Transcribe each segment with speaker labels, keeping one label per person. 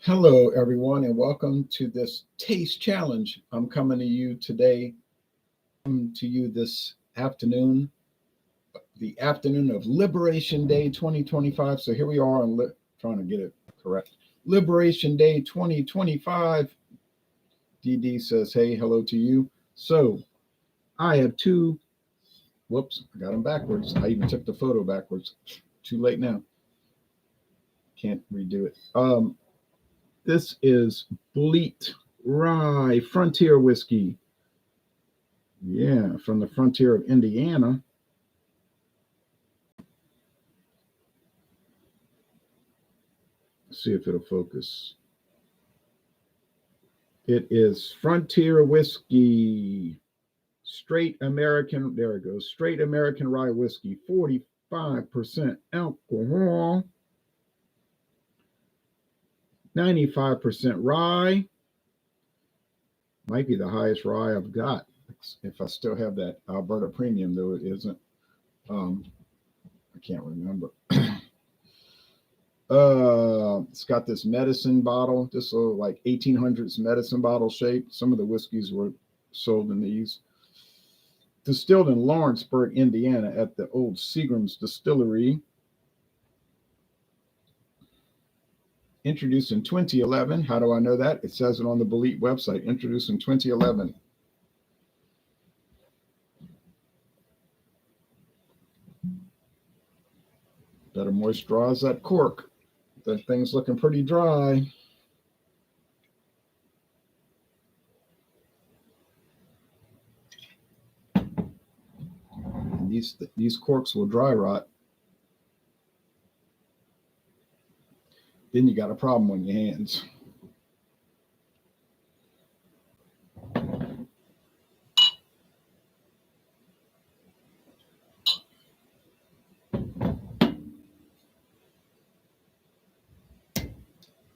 Speaker 1: Hello, everyone, and welcome to this taste challenge. I'm coming to you today, this afternoon, the afternoon of Liberation Day 2025. So here we are, trying to get it correct. Liberation Day 2025. DD says, hey, hello to you. So I have two, whoops, I got them backwards. I even took the photo backwards. Too late now. Can't redo it. This is Bulleit Rye Frontier Whiskey. Yeah, from the frontier of Indiana. Let's see if it'll focus. It is Frontier Whiskey. Straight American, there it goes. Straight American Rye Whiskey, 45% alcohol. 95% rye. Might be the highest rye I've got. If I still have that Alberta Premium, though it isn't. I can't remember. It's got this medicine bottle, this little like 1800s medicine bottle shape. Some of the whiskeys were sold in these. Distilled in Lawrenceburg, Indiana at the old Seagram's Distillery. Introduced in 2011. How do I know that? It says it on the Bulleit website. Introduced in 2011. Better moisturize that cork. That thing's looking pretty dry. And these corks will dry rot. Then you got a problem on your hands.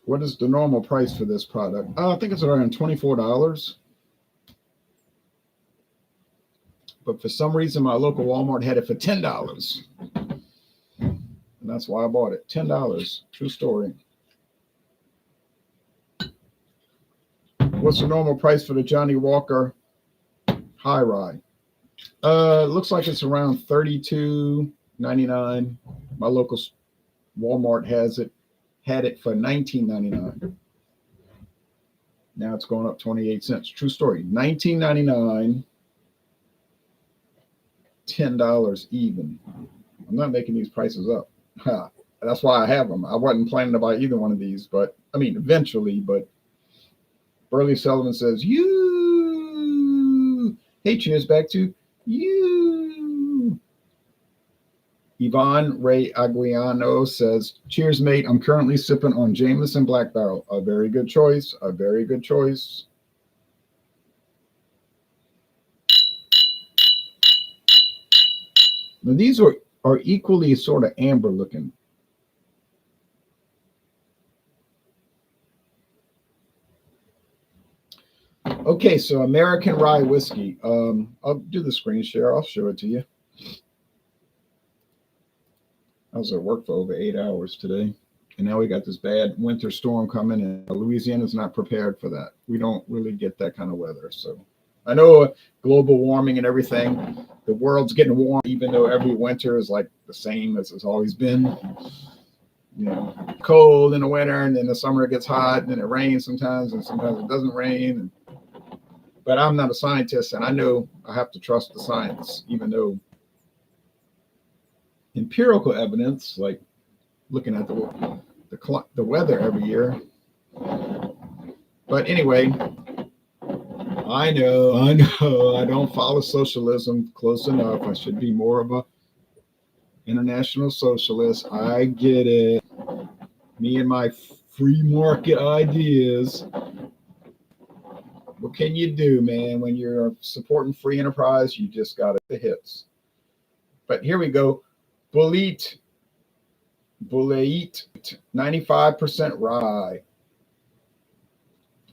Speaker 1: What is the normal price for this product? I think it's around $24. But for some reason, my local Walmart had it for $10. And that's why I bought it. $10. True story. What's the normal price for the Johnnie Walker High Rye? Looks like it's around $32.99. My local Walmart had it for $19.99. Now it's going up 28 cents. True story. $19.99, $10 even. I'm not making these prices up. That's why I have them. I wasn't planning to buy either one of these, but I mean, eventually, but Burley Sullivan says, you. Hey, cheers back to you. Yvonne Ray Aguiano says, cheers, mate. I'm currently sipping on Jameson Black Barrel. A very good choice. A very good choice. Now, these are equally sort of amber looking. Okay, so American Rye Whiskey. I'll do the screen share. I'll show it to you. I was at work for over 8 hours today. And now we got this bad winter storm coming, and Louisiana's not prepared for that. We don't really get that kind of weather. So I know global warming and everything, the world's getting warm, even though every winter is like the same as it's always been. You know, cold in the winter, and then the summer it gets hot, and then it rains sometimes, and sometimes it doesn't rain. But I'm not a scientist, and I know I have to trust the science, even though empirical evidence, like looking at the weather every year. But anyway, I know, I don't follow socialism close enough. I should be more of a international socialist. I get it. Me and my free market ideas. What can you do, man? When you're supporting free enterprise, you just got the hits. But here we go. Bulleit, 95% rye.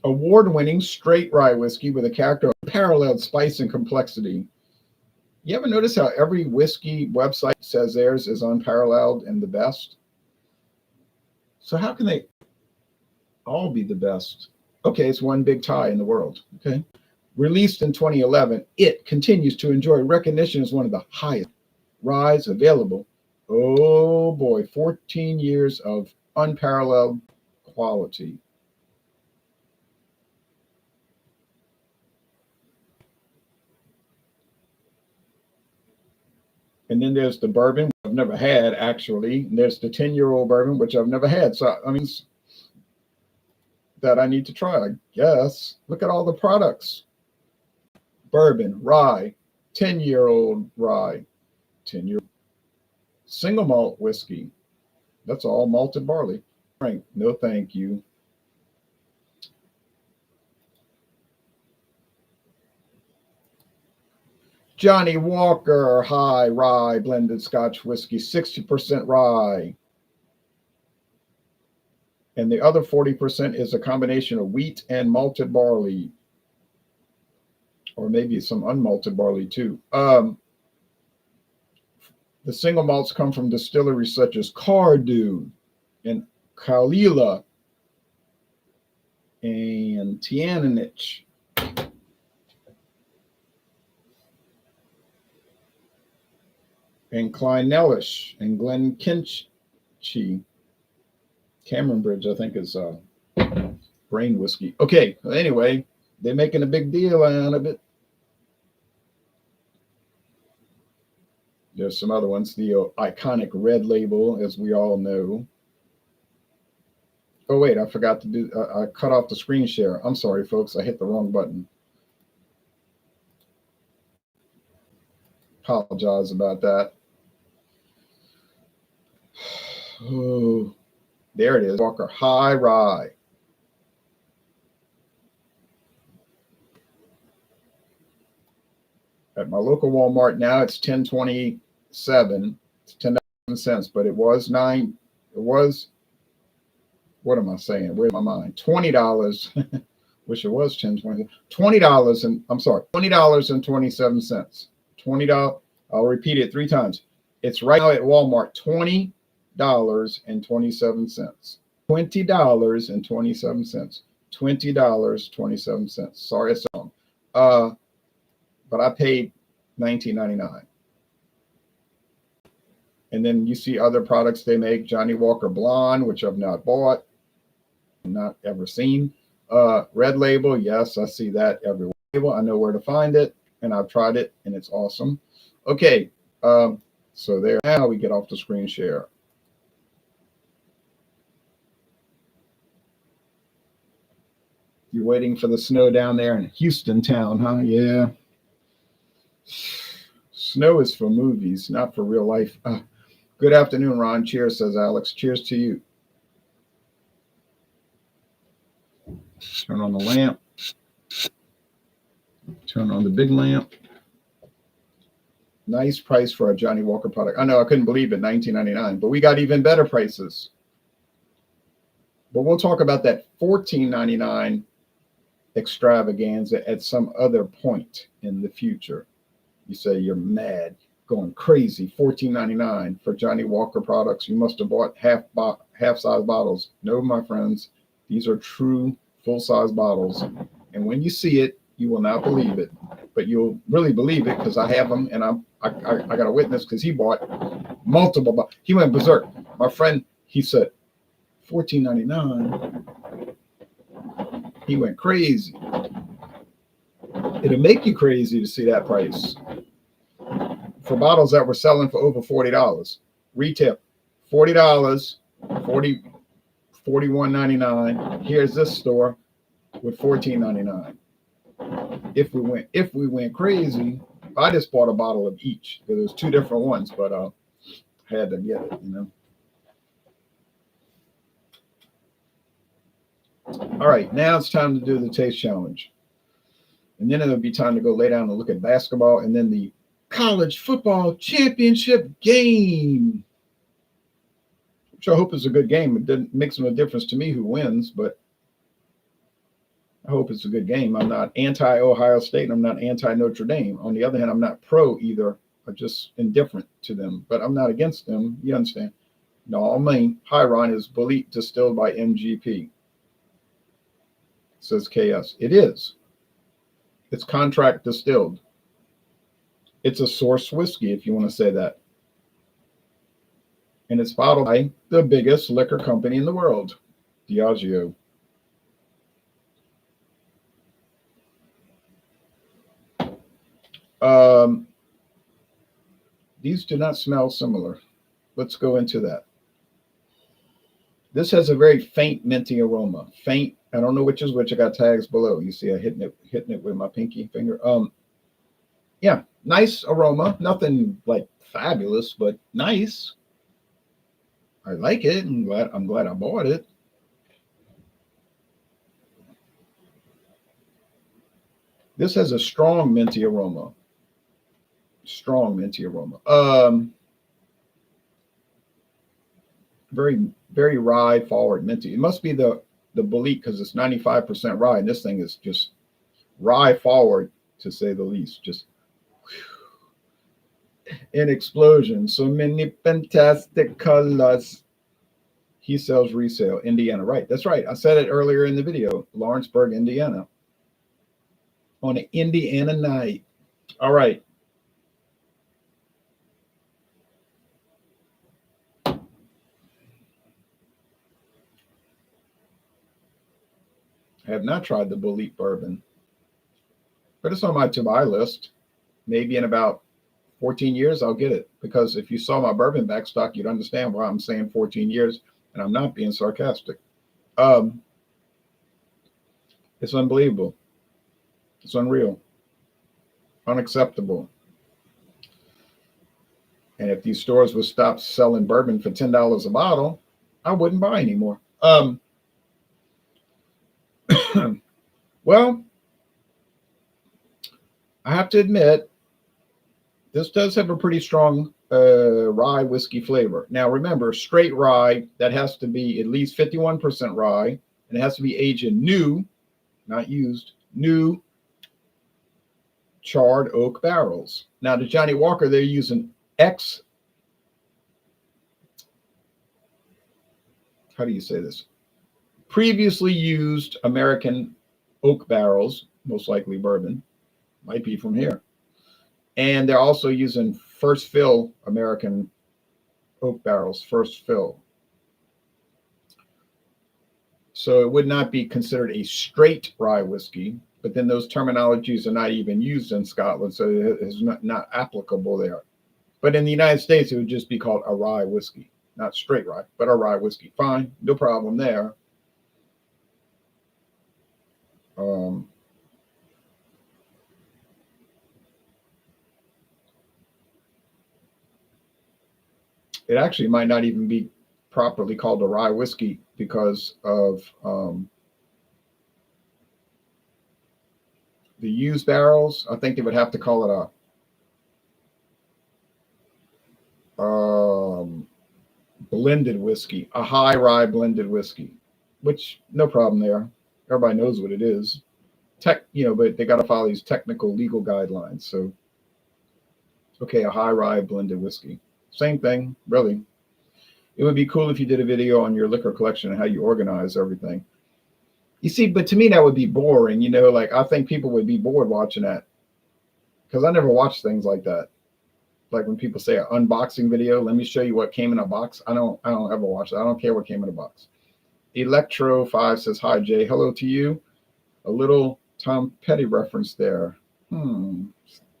Speaker 1: Award-winning straight rye whiskey with a character of unparalleled spice and complexity. You ever notice how every whiskey website says theirs is unparalleled and the best? So how can they all be the best. Okay, it's one big tie in the world. Okay. Released in 2011, it continues to enjoy recognition as one of the highest ryes available. Oh boy, 14 years of unparalleled quality. And then there's the bourbon I've never had actually. And there's the 10-year-old bourbon, which I've never had. So I mean that I need to try, I guess. Look at all the products. Bourbon, rye, 10-year-old rye, 10-year single malt whiskey. That's all malted barley. Right. No, thank you. Johnnie Walker High Rye blended Scotch whiskey, 60% rye. And the other 40% is a combination of wheat and malted barley, or maybe some unmalted barley too. The single malts come from distilleries such as Cardew and Kalila and Tiananich. And Kleinelish and Glenkinchie. Cameron Bridge, I think, is brain whiskey. Okay, anyway, they're making a big deal out of it. There's some other ones. The iconic Red Label, as we all know. Oh, wait, I forgot to do, I cut off the screen share. I'm sorry, folks, I hit the wrong button. Apologize about that. Oh, there it is. Walker High Rye. At my local Walmart now, it's $10.27. It's 10.7 cents, but it was nine. It was, what am I saying? Where's my mind? $20. Wish it was 10.20. $20 and I'm sorry, $20.27. $20. I'll repeat it 3 times. It's right now at Walmart, $20.27. $20.27. $20.27. Sorry, it's wrong. But I paid $19.99. And then you see other products they make. Johnnie Walker Blonde, which I've not bought, not ever seen. Red Label, yes, I see that everywhere. I know where to find it, and I've tried it, and it's awesome. Okay, so there. Now we get off the screen share. You're waiting for the snow down there in Houston town, huh? Yeah. Snow is for movies, not for real life. Good afternoon, Ron. Cheers, says Alex. Cheers to you. Turn on the lamp. Turn on the big lamp. Nice price for a Johnnie Walker product. I know, I couldn't believe it, $19.99, but we got even better prices. But we'll talk about that $14.99 extravaganza at some other point in the future. You say you're mad, going crazy. $14.99 for Johnnie Walker products. You must have bought half-size bottles. No, my friends, these are true full-size bottles. And when you see it, you will not believe it, but you'll really believe it because I have them, and I got a witness because he bought multiple bottles. He went berserk. My friend, he said, $14.99. He went crazy. It'll make you crazy to see that price for bottles that were selling for over $40. Retail, $40, $41.99. Here's this store with $14.99. If we went crazy, I just bought a bottle of each. There's 2 different ones, but I had to get it, you know. All right, now it's time to do the taste challenge. And then it'll be time to go lay down and look at basketball and then the college football championship game, which I hope is a good game. It doesn't make no difference to me who wins, but I hope it's a good game. I'm not anti-Ohio State and I'm not anti-Notre Dame. On the other hand, I'm not pro either. I'm just indifferent to them, but I'm not against them. You understand? No, I mean, High Rye is Bulleit distilled by MGP. says KS. It is. It's contract distilled. It's a source whiskey, if you want to say that. And it's bottled by the biggest liquor company in the world, Diageo. These do not smell similar. Let's go into that. This has a very faint minty aroma. Faint. I don't know which is which. I got tags below. You see, I hitting it with my pinky finger. Yeah, nice aroma. Nothing like fabulous, but nice. I like it. I'm glad I bought it. This has a strong minty aroma. Strong minty aroma. Very, very rye forward minty. It must be the Bulleit because it's 95% rye, and this thing is just rye forward, to say the least. Just an explosion. So many fantastic colors. He sells resale, Indiana. Right, that's right. I said it earlier in the video. Lawrenceburg, Indiana. On an Indiana night. All right. I have not tried the Bulleit bourbon, but it's on my to-buy list. Maybe in about 14 years, I'll get it. Because if you saw my bourbon backstock, you'd understand why I'm saying 14 years, and I'm not being sarcastic. It's unbelievable. It's unreal. Unacceptable. And if these stores would stop selling bourbon for $10 a bottle, I wouldn't buy anymore. Well, I have to admit, this does have a pretty strong rye whiskey flavor. Now, remember, straight rye, that has to be at least 51% rye, and it has to be aged in new, not used, new charred oak barrels. Now, the Johnnie Walker, they're using how do you say this? Previously used American oak barrels, most likely bourbon, might be from here. And they're also using first fill American oak barrels, first fill. So it would not be considered a straight rye whiskey, but then those terminologies are not even used in Scotland, so it is not applicable there. But in the United States, it would just be called a rye whiskey, not straight rye, but a rye whiskey. Fine, no problem there. It actually might not even be properly called a rye whiskey because of the used barrels. I think they would have to call it a blended whiskey, a high rye blended whiskey, which no problem there. Everybody knows what it is. But they got to follow these technical legal guidelines. So, okay, a high rye blended whiskey. Same thing, really. It would be cool if you did a video on your liquor collection and how you organize everything. You see, but to me, that would be boring. Like I think people would be bored watching that because I never watch things like that. Like when people say an unboxing video, let me show you what came in a box. I don't ever watch that. I don't care what came in a box. Electro5 says, hi, Jay. Hello to you. A little Tom Petty reference there.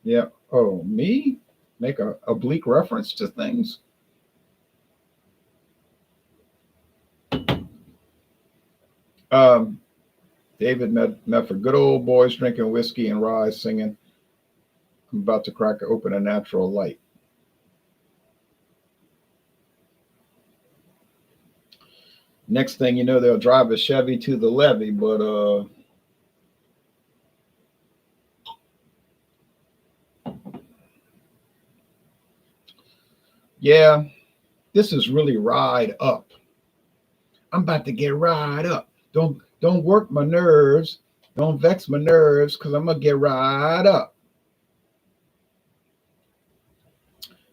Speaker 1: Yeah. Oh, me? Make a oblique reference to things? David Medford, good old boys drinking whiskey and rye, singing, I'm about to crack open a natural light. Next thing you know, they'll drive a Chevy to the levee, but yeah, this is really ride up. I'm about to get ride up. Don't work my nerves. Don't vex my nerves because I'm gonna get ride up.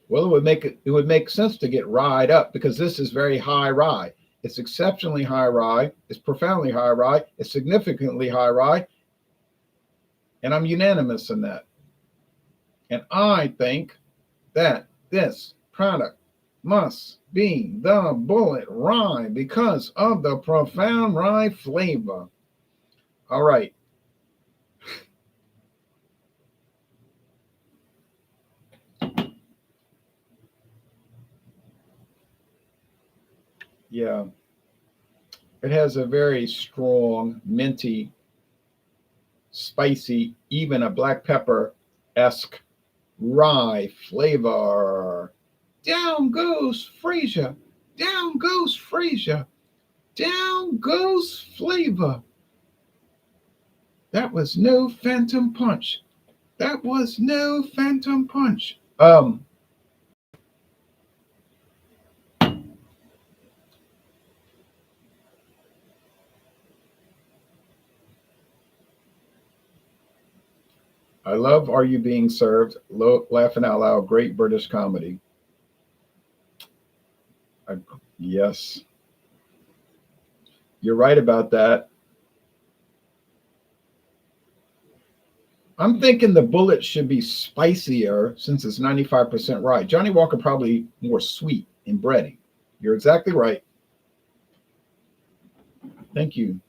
Speaker 1: Well, it would make sense to get ride up because this is very high rye. It's exceptionally high rye. It's profoundly high rye. It's significantly high rye. And I'm unanimous in that. And I think that this product must be the Bulleit Rye because of the profound rye flavor. All right. Yeah. It has a very strong, minty, spicy, even a black pepper-esque rye flavor. Down goes Fraser. Down goes Fraser. Down goes flavor. That was no phantom punch. That was no phantom punch. I love Are You Being Served? Laughing Out Loud. Great British comedy. I, yes, you're right about that. I'm thinking the Bulleit should be spicier since it's 95% rye. Johnnie Walker probably more sweet and bready. You're exactly right. Thank you.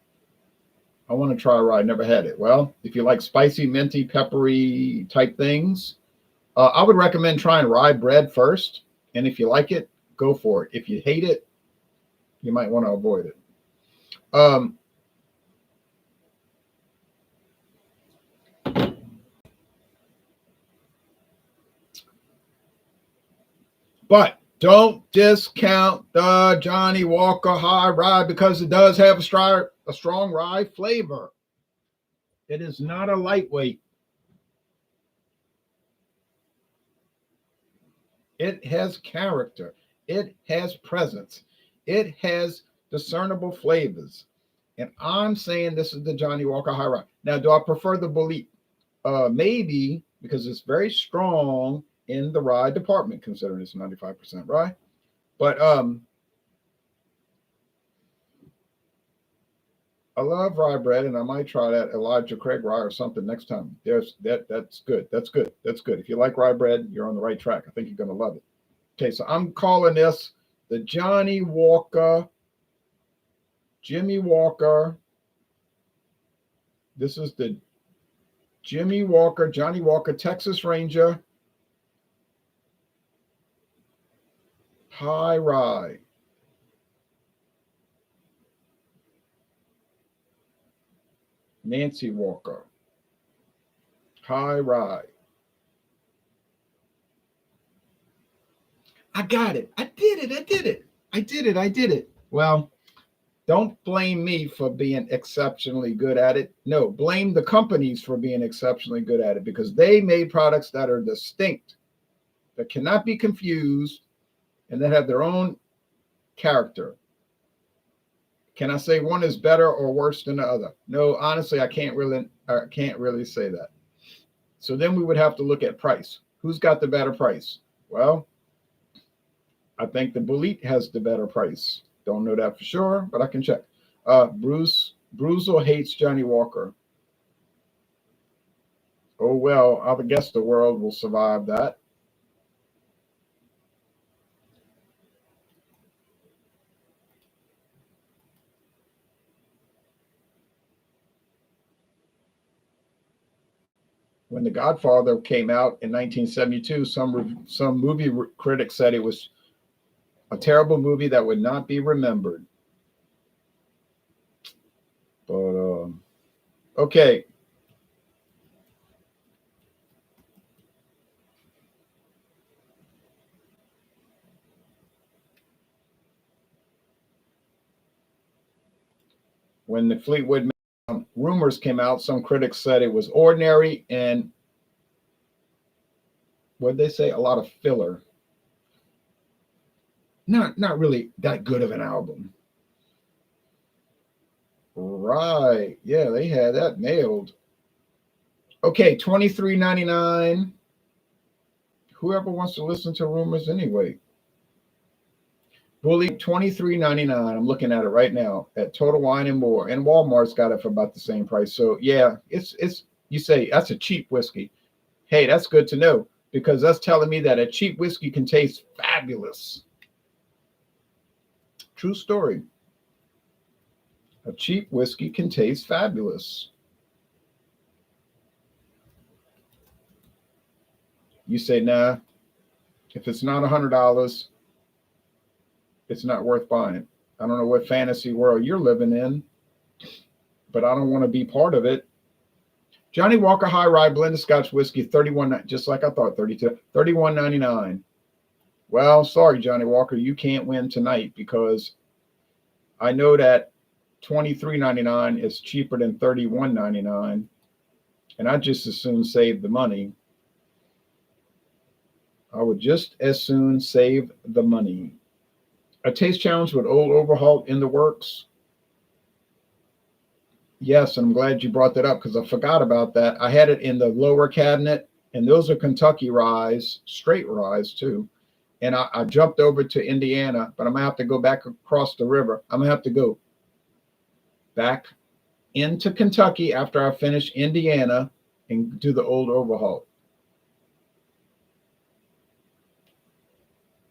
Speaker 1: I want to try rye. Never had it. Well, if you like spicy, minty, peppery type things, I would recommend trying rye bread first. And if you like it, go for it. If you hate it, you might want to avoid it. But don't discount the Johnnie Walker High Rye because it does have a strong rye flavor. It is not a lightweight. It has character. It has presence. It has discernible flavors. And I'm saying this is the Johnnie Walker High Rye. Now, do I prefer the Bulleit? Maybe because it's very strong in the rye department, considering it's 95% rye. But I love rye bread, and I might try that Elijah Craig rye or something next time. That's good. That's good. That's good. If you like rye bread, you're on the right track. I think you're going to love it. Okay, so I'm calling this the Johnnie Walker, Jimmy Walker. This is the Johnnie Walker, Texas Ranger High Rye. Nancy Walker High Rye. I got it. I did it. I did it. I did it. I did it. Well, don't blame me for being exceptionally good at it. No, blame the companies for being exceptionally good at it because they made products that are distinct, that cannot be confused, and that have their own character. Can I say one is better or worse than the other? No, honestly, I can't really say that. So then we would have to look at price. Who's got the better price? Well, I think the Bulleit has the better price. Don't know that for sure, but I can check. Bruzel hates Johnnie Walker. Oh, well, I guess the world will survive that. When The Godfather came out in 1972, some movie critics said it was a terrible movie that would not be remembered. But okay. When the Fleetwood Mac rumors came out, some critics said it was ordinary and what they say, a lot of filler. Not really that good of an album. Right. Yeah, they had that nailed. Okay, $23.99. Whoever wants to listen to rumors anyway. Bulleit $23.99. I'm looking at it right now at Total Wine and More, and Walmart's got it for about the same price. So yeah, it's you say that's a cheap whiskey. Hey, that's good to know because that's telling me that a cheap whiskey can taste fabulous. True story. A cheap whiskey can taste fabulous. You say, nah, if it's not $100, it's not worth buying. I don't know what fantasy world you're living in, but I don't want to be part of it. Johnnie Walker High Rye blended Scotch whiskey, 31, just like I thought, 32, 31.99. Well, sorry, Johnnie Walker, you can't win tonight because I know that 23.99 is cheaper than 31.99, and I just as soon save the money. I would just as soon save the money. A taste challenge with Old Overhaul in the works. Yes, I'm glad you brought that up because I forgot about that. I had it in the lower cabinet, and those are Kentucky ryes, straight ryes too. And I jumped over to Indiana, but I'm gonna have to go back across the river. I'm gonna have to go back into Kentucky after I finish Indiana and do the Old Overhaul.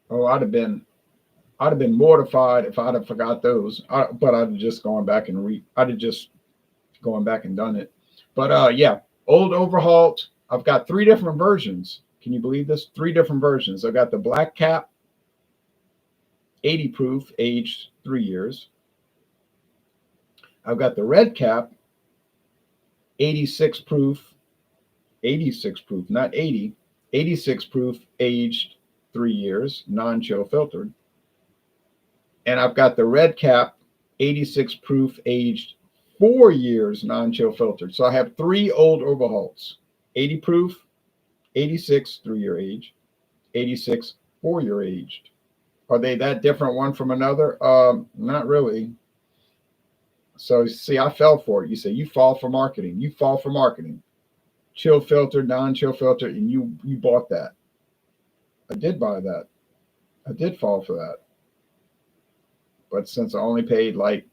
Speaker 1: Oh, I'd have been mortified if I'd have forgot those. But I'd have just gone back and I'd have just gone back and done it. But yeah, Old Overhauled. I've got 3 different versions. Can you believe this? 3 different versions. I've got the black cap, 80 proof, aged 3 years. I've got the red cap, 86 proof, not 80, 86 proof, aged 3 years, non-chill filtered. And I've got the red cap, 86 proof, aged 4 years, non-chill filtered. So I have 3 Old Overhauls: 80 proof, 86 3-year age, 86 4-year aged. Are they that different one from another? Not really. So see, I fell for it. You say you fall for marketing. You fall for marketing. Chill filter, non-chill filter, and you bought that. I did buy that. I did fall for that. But since I only paid like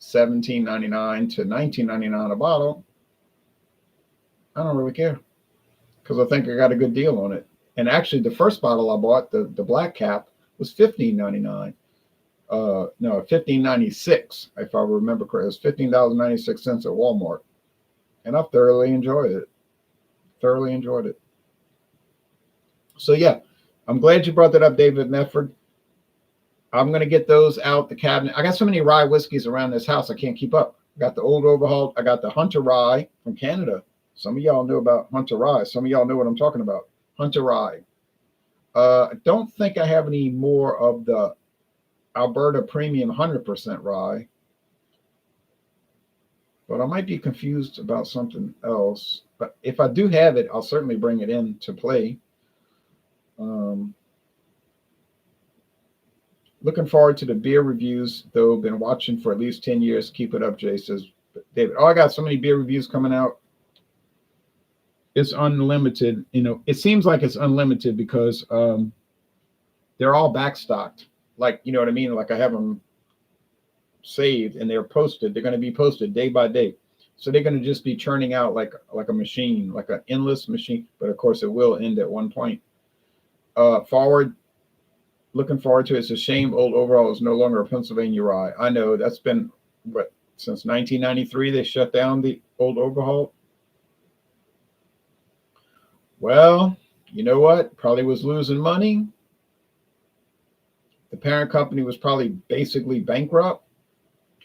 Speaker 1: $17.99 to $19.99 a bottle, I don't really care because I think I got a good deal on it. And actually, the first bottle I bought, the black cap, was $15.99. No, $15.96 if I remember correctly. It was $15.96 at Walmart, and I thoroughly enjoyed it. Thoroughly enjoyed it. So yeah, I'm glad you brought that up, David Medford. I'm going to get those out the cabinet. I got so many rye whiskeys around this house, I can't keep up. I got the Old Overhaul. I got the Hunter Rye from Canada. Some of y'all know about Hunter Rye. Some of y'all know what I'm talking about. Hunter Rye. I don't think I have any more of the Alberta Premium 100% Rye, but I might be confused about something else. But if I do have it, I'll certainly bring it in to play. Looking forward to the beer reviews, though. Been watching for at least 10 years. Keep it up, Jay says. David, oh, I got so many beer reviews coming out. It's unlimited. You know, it seems like it's unlimited because they're all backstocked. Like, you know what I mean? Like I have them saved and they're posted. They're going to be posted day by day. So they're going to just be churning out like a machine, like an endless machine. But of course, it will end at one point. Looking forward to it. It's a shame Old Overhaul is no longer a Pennsylvania rye. I know that's been, since 1993 they shut down the Old Overhaul. Well, you know what? Probably was losing money. The parent company was probably basically bankrupt.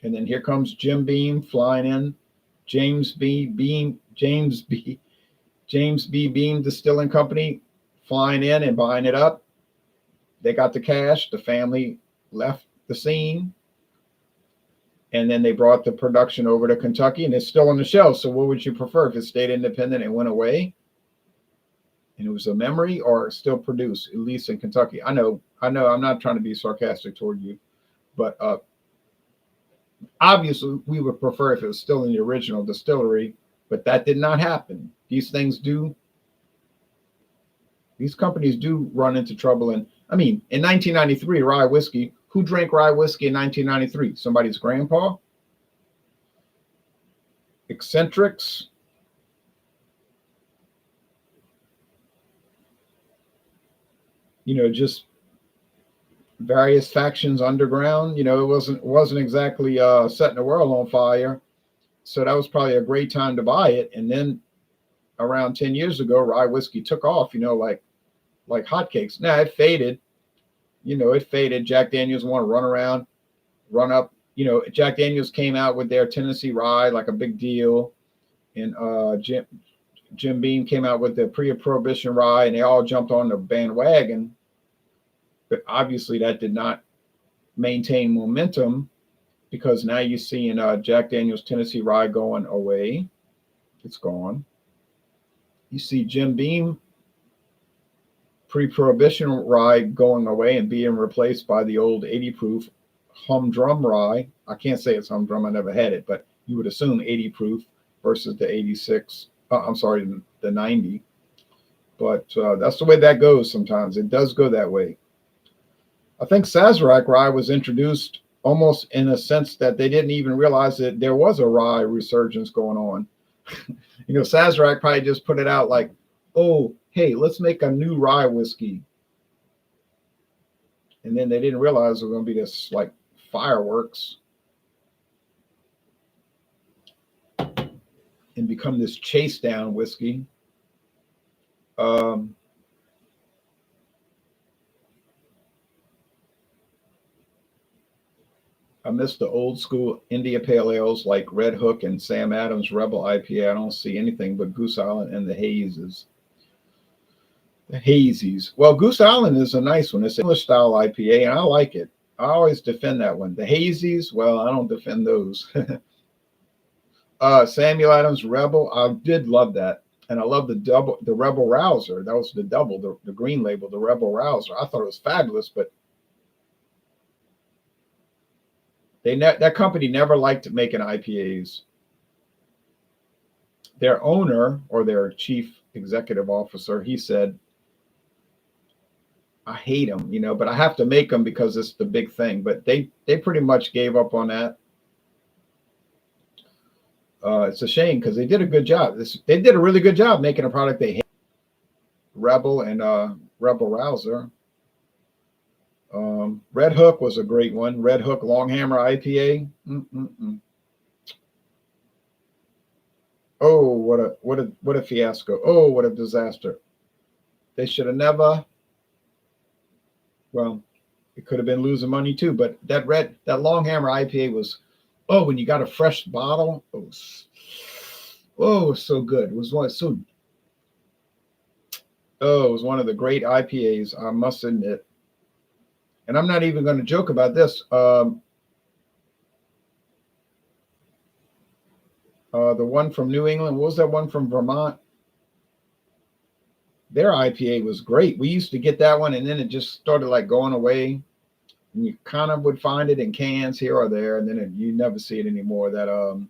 Speaker 1: And then here comes Jim Beam flying in. James B. Beam Distilling Company flying in and buying it up. They got the cash. The family left the scene. And then they brought the production over to Kentucky, and it's still on the shelf. So what would you prefer? If it stayed independent and went away and it was a memory, or still produced, at least in Kentucky? I know, I'm not trying to be sarcastic toward you, but obviously we would prefer if it was still in the original distillery, but that did not happen. These companies do run into trouble. And I mean, in 1993, rye whiskey Who drank rye whiskey in 1993? Somebody's grandpa? Eccentrics? Just various factions underground. It wasn't exactly setting the world on fire. So that was probably a great time to buy it. And then around 10 years ago, rye whiskey took off, like hotcakes. Now it faded. It faded. Jack Daniels want to run around, run up. Jack Daniels came out with their Tennessee Rye, like a big deal. And Jim Beam came out with the pre-prohibition rye, and they all jumped on the bandwagon. But obviously that did not maintain momentum, because now you're seeing Jack Daniels Tennessee Rye going away. It's gone. You see Jim Beam pre-prohibition rye going away and being replaced by the old 80 proof humdrum rye. I can't say it's humdrum. I never had it, but you would assume 80 proof versus the 86. I'm sorry, the 90. But that's the way that goes sometimes. It does go that way. I think Sazerac rye was introduced almost in a sense that they didn't even realize that there was a rye resurgence going on. Sazerac probably just put it out like, oh, hey, let's make a new rye whiskey. And then they didn't realize it was going to be this like fireworks and become this chase down whiskey. I miss the old school India Pale Ales like Red Hook and Sam Adams Rebel IPA. I don't see anything but Goose Island and the Hazes. The Hazies. Well, Goose Island is a nice one. It's an English style IPA, and I like it. I always defend that one. The Hazies, well, I don't defend those. Samuel Adams Rebel, I did love that. And I love the Rebel Rouser. That was the double, the green label, the Rebel Rouser. I thought it was fabulous, but that company never liked making IPAs. Their owner, or their chief executive officer, he said, I hate them, but I have to make them because it's the big thing. But they pretty much gave up on that. It's a shame, because they did a good job. They did a really good job making a product they hate. Rebel and Rebel Rouser. Red Hook was a great one. Red Hook Longhammer IPA. Oh, what a fiasco. Oh, what a disaster. They should have never. Well, it could have been losing money too, but that Longhammer IPA was, oh, when you got a fresh bottle, it was so good. It was one of the great IPAs, I must admit. And I'm not even going to joke about this. The one from New England, what was that one from Vermont? Their IPA was great. We used to get that one, and then it just started like going away. And you kind of would find it in cans here or there, and then you never see it anymore. That oh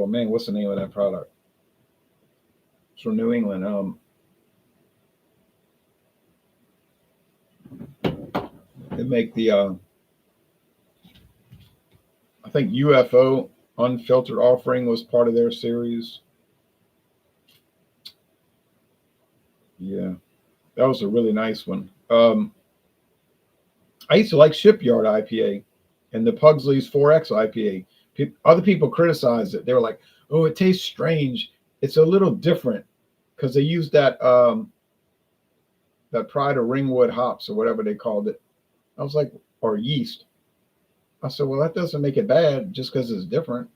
Speaker 1: man, what's the name of that product? It's from New England. They make the I think UFO Unfiltered Offering was part of their series. Yeah, that was a really nice one. I used to like Shipyard IPA and the Pugsley's 4X IPA. Other people criticized it. They were like, oh, it tastes strange. It's a little different because they used that Pride of Ringwood hops or whatever they called it. I was like, or yeast. I said, well, that doesn't make it bad just because it's different.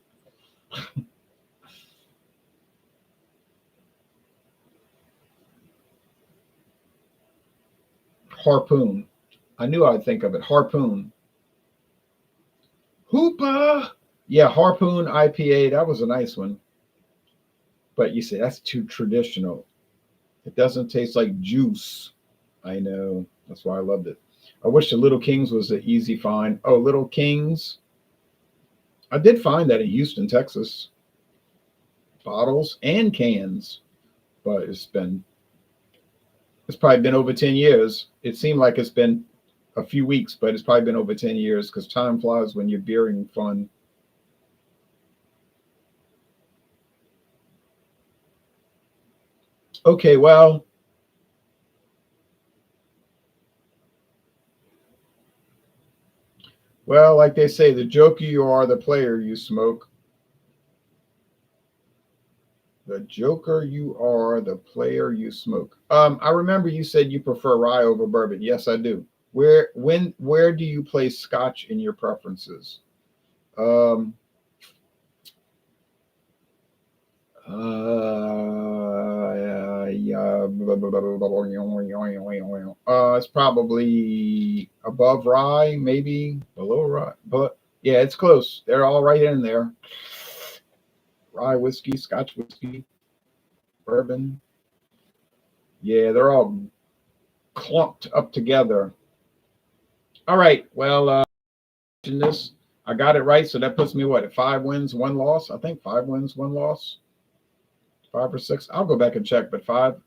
Speaker 1: Harpoon. I knew I'd think of it. Harpoon. Hoopa. Yeah, Harpoon IPA. That was a nice one. But you say that's too traditional. It doesn't taste like juice. I know. That's why I loved it. I wish the Little Kings was an easy find. Oh, Little Kings. I did find that in Houston, Texas. Bottles and cans. But it's probably been over 10 years. It seemed like it's been a few weeks, but it's probably been over 10 years because time flies when you're beering fun. Okay, well, like they say, the joker you are, the player you smoke. The joker you are, the player you smoke. I remember you said you prefer rye over bourbon. Yes, I do. Where do you place Scotch in your preferences? Um, yeah, it's probably above rye, maybe below rye, but yeah, it's close. They're all right in there. Rye whiskey, Scotch whiskey, bourbon. Yeah, they're all clumped up together. All right. Well, in this, I got it right. So that puts me what, at 5 wins, 1 loss? I think 5 wins, 1 loss, 5 or 6. I'll go back and check, but five.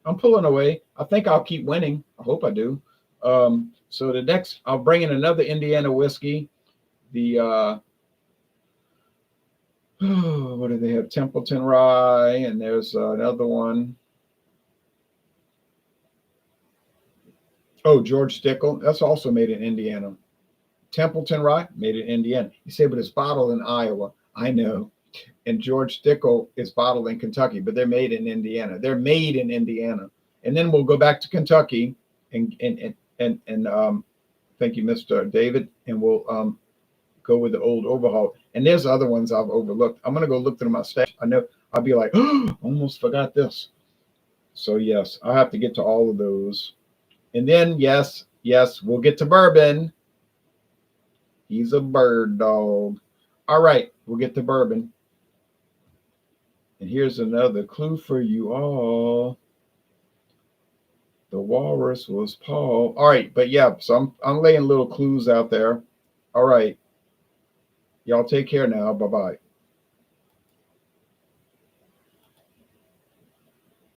Speaker 1: I'm pulling away. I think I'll keep winning. I hope I do. So the next, I'll bring in another Indiana whiskey. The what do they have? Templeton Rye, and there's another one. Oh, George Stickle. That's also made in Indiana. Templeton Rye, made in Indiana. You say, but it's bottled in Iowa. I know. And George Stickle is bottled in Kentucky, but they're made in Indiana. They're made in Indiana. And then we'll go back to Kentucky and thank you, Mr. David, and we'll go with the old overhaul. And there's other ones I've overlooked. I'm gonna go look through my stash. I know I'll be like, oh, almost forgot this. So yes, I have to get to all of those. And then yes, we'll get to bourbon. He's a bird dog. All right, we'll get to bourbon. And here's another clue for you all. The walrus was Paul. All right, but yeah, so I'm laying little clues out there. All right. Y'all take care now. Bye-bye.